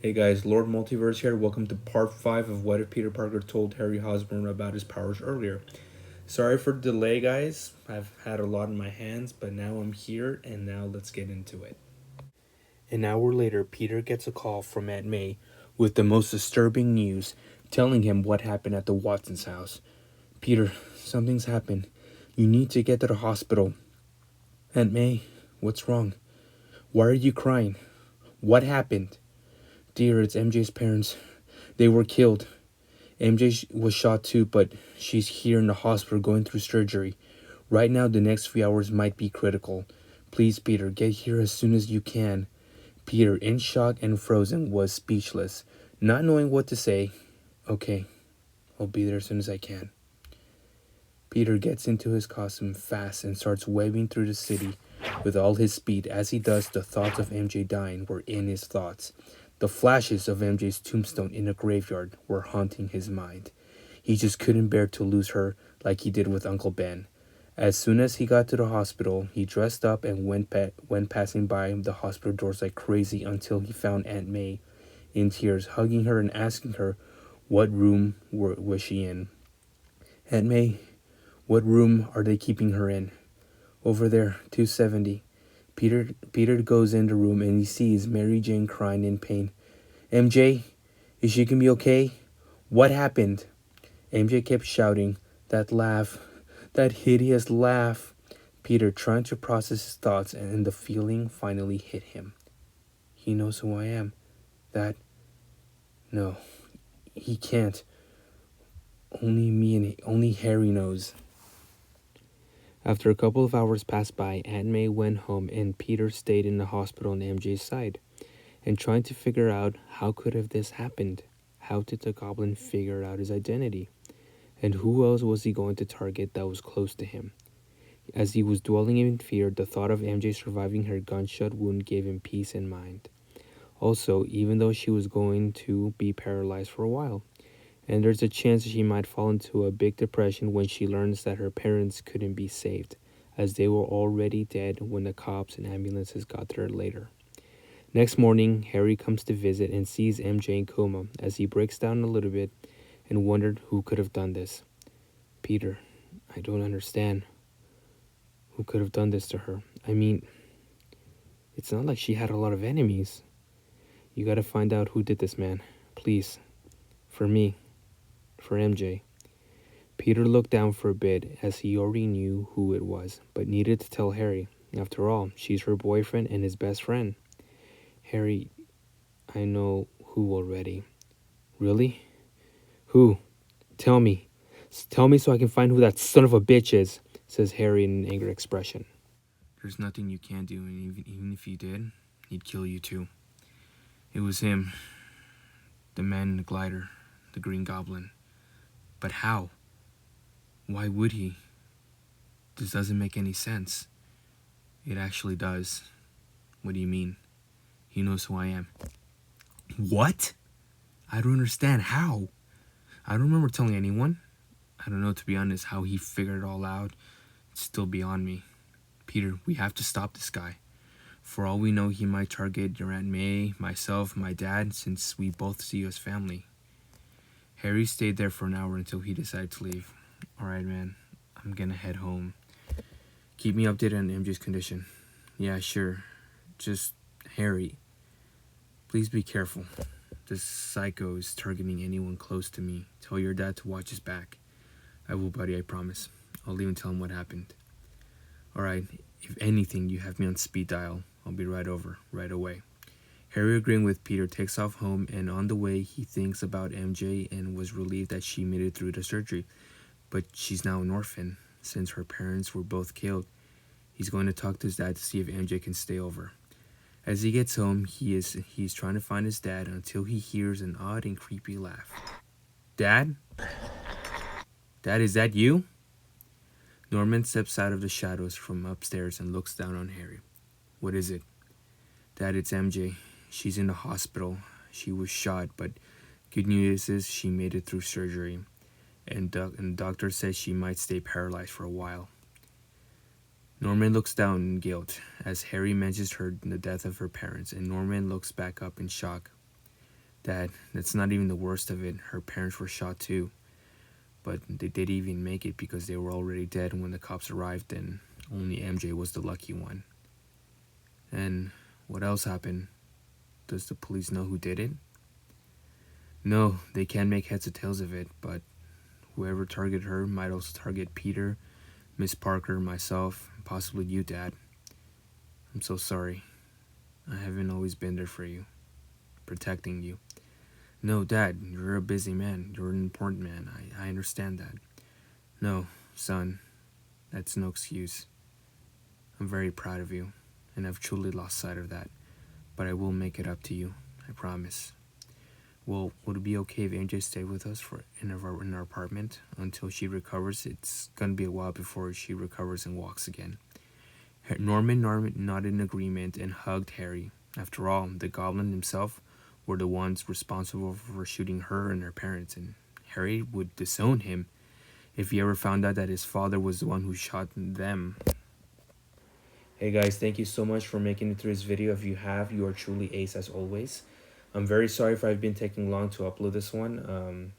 Hey guys, Lord Multiverse here. Welcome to part 5 of What If Peter Parker Told Harry Osborn about his powers earlier. Sorry for the delay, guys. I've had a lot in my hands, but now I'm here, and now let's get into it. An hour later, Peter gets a call from Aunt May with the most disturbing news, telling him what happened at the Watson's house. Peter, something's happened. You need to get to the hospital. Aunt May, what's wrong? Why are you crying? What happened? Dear, it's MJ's parents. They were killed. MJ was shot too, but she's here in the hospital going through surgery. Right now, the next few hours might be critical. Please, Peter, get here as soon as you can. Peter, in shock and frozen, was speechless, not knowing what to say. Okay, I'll be there as soon as I can. Peter gets into his costume fast and starts waving through the city with all his speed. As he does, the thoughts of MJ dying were in his thoughts. The flashes of MJ's tombstone in a graveyard were haunting his mind. He just couldn't bear to lose her like he did with Uncle Ben. As soon as he got to the hospital, he dressed up and went passing by the hospital doors like crazy until he found Aunt May in tears, hugging her and asking her what room was she in. Aunt May, what room are they keeping her in? Over there, 270. Peter goes in the room and he sees Mary Jane crying in pain. MJ, is she gonna be okay? What happened? MJ kept shouting, that laugh, that hideous laugh. Peter, trying to process his thoughts, and the feeling finally hit him. He knows who I am. That, no, he can't. Only me and only Harry knows. After a couple of hours passed by, Aunt May went home and Peter stayed in the hospital on MJ's side and trying to figure out how could have this happened. How did the goblin figure out his identity? And who else was he going to target that was close to him? As he was dwelling in fear, the thought of MJ surviving her gunshot wound gave him peace in mind. Also, even though she was going to be paralyzed for a while, and there's a chance she might fall into a big depression when she learns that her parents couldn't be saved, as they were already dead when the cops and ambulances got there later. Next morning, Harry comes to visit and sees MJ in coma as he breaks down a little bit and wondered who could have done this. Peter, I don't understand. Who could have done this to her? I mean, it's not like she had a lot of enemies. You gotta find out who did this, man. Please. For me. For MJ. Peter looked down for a bit as he already knew who it was, but needed to tell Harry. After all, she's her boyfriend and his best friend. Harry, I know who already. Really? Who? Tell me. Tell me so I can find who that son of a bitch is, says Harry in an angry expression. There's nothing you can do, and even if you did, he'd kill you too. It was him. The man in the glider. The Green Goblin. But how? Why would he? This doesn't make any sense. It actually does. What do you mean? He knows who I am. What? I don't understand. How? I don't remember telling anyone. I don't know, to be honest, how he figured it all out. It's still beyond me. Peter, we have to stop this guy. For all we know, he might target your Aunt May, myself, my dad, since we both see you as family. Harry stayed there for an hour until he decided to leave. Alright, man. I'm gonna head home. Keep me updated on MJ's condition. Yeah, sure. Just, Harry, please be careful. This psycho is targeting anyone close to me. Tell your dad to watch his back. I will, buddy, I promise. I'll even tell him what happened. Alright, if anything, you have me on speed dial. I'll be right over, right away. Harry, agreeing with Peter, takes off home, and on the way, he thinks about MJ and was relieved that she made it through the surgery. But she's now an orphan, since her parents were both killed. He's going to talk to his dad to see if MJ can stay over. As he gets home, he's trying to find his dad until he hears an odd and creepy laugh. Dad? Dad, is that you? Norman steps out of the shadows from upstairs and looks down on Harry. What is it? Dad, it's MJ. She's in the hospital. She was shot, but good news is she made it through surgery. And the doctor says she might stay paralyzed for a while. Norman looks down in guilt as Harry mentions the death of her parents, and Norman looks back up in shock. Dad, that's not even the worst of it. Her parents were shot too. But they didn't even make it because they were already dead when the cops arrived, and only MJ was the lucky one. And what else happened? Does the police know who did it? No, they can't make heads or tails of it, but whoever targeted her might also target Peter, Miss Parker, myself, possibly you, Dad. I'm so sorry. I haven't always been there for you, protecting you. No, Dad, you're a busy man. You're an important man. I understand that. No, son, that's no excuse. I'm very proud of you, and I've truly lost sight of that. But I will make it up to you, I promise. Well, would it be okay if MJ stayed with us in our apartment until she recovers? It's gonna be a while before she recovers and walks again. Norman nodded in agreement and hugged Harry. After all, the goblin himself were the ones responsible for shooting her and her parents, and Harry would disown him if he ever found out that his father was the one who shot them. Hey guys, thank you so much for making it through this video. If you have, you are truly ace as always. I'm very sorry if I've been taking long to upload this one.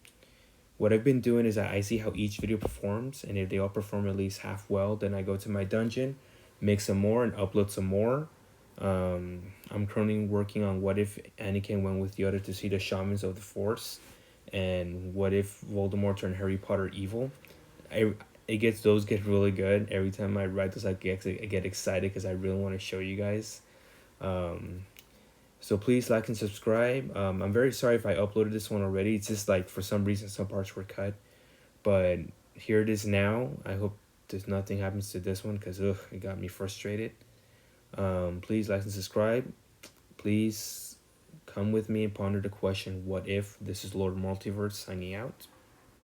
What I've been doing is I see how each video performs, and if they all perform at least half well, then I go to my dungeon, make some more, and upload some more. I'm currently working on what if Anakin went with Yoda to see the shamans of the Force, and what if Voldemort turned Harry Potter evil. Those get really good. Every time I write this, I get excited because I really want to show you guys. So please like and subscribe. I'm very sorry if I uploaded this one already. It's just like for some reason some parts were cut, but here it is now. I hope nothing happens to this one because it got me frustrated. Please like and subscribe. Please come with me and ponder the question, what if? This is Lord Multiverse signing out.